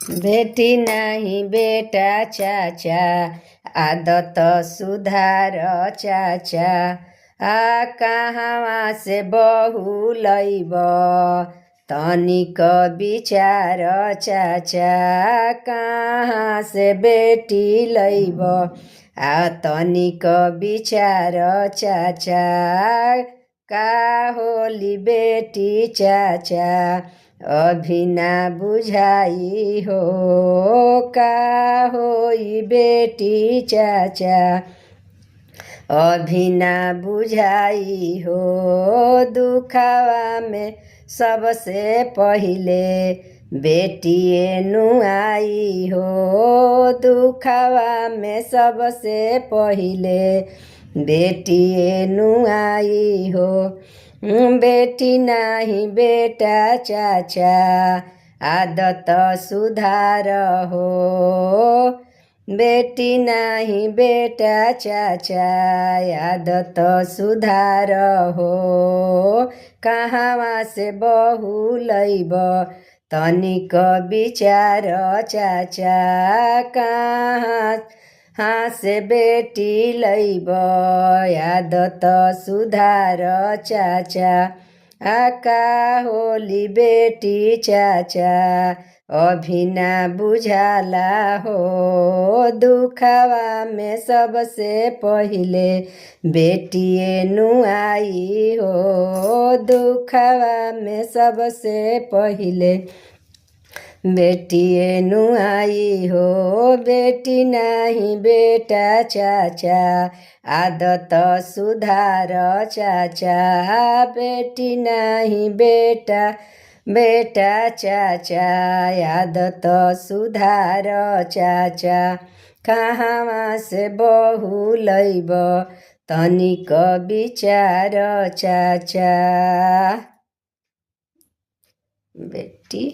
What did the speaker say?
बेटी नहीं बेटा चाचा, आदत सुधार चाचा। आ कहवा से बहू लैब, तनिक विचार चाचा। कहाँ से बेटी लैब, आ तनिक विचार चाचा। का होली बेटी चाचा, अभी ना बुझाई हो। का होई बेटी चाचा, अभी ना बुझाई हो। दुखवा में सबसे पहिले बेटिए नुआई हो। दुखवा में सबसे पहिले बेटिए नुआई हो। बेटी नहीं बेटा चाचा, आदत सुधार हो। बेटी नहीं बेटा चाचा, आदत सुधार हो। कहवा से बहू लैब, तनिक विचार चाचा। कहाँ से बेटी लैब, आदत सुधार चाचा। का होली बेटी चाचा, अभी ना बुझाला हो। दुखवा में सबसे पहिले बेटिए नुआई हो। दुखवा में सबसे पहिले बेटिए नुआई हो। बेटी नहीं बेटा चाचा, आदत सुधार चाचा। बेटी नहीं बेटा चाचा, आदत सुधार चाचा। कहवा से बहू लैब, तनिक विचार चाचा। बेटी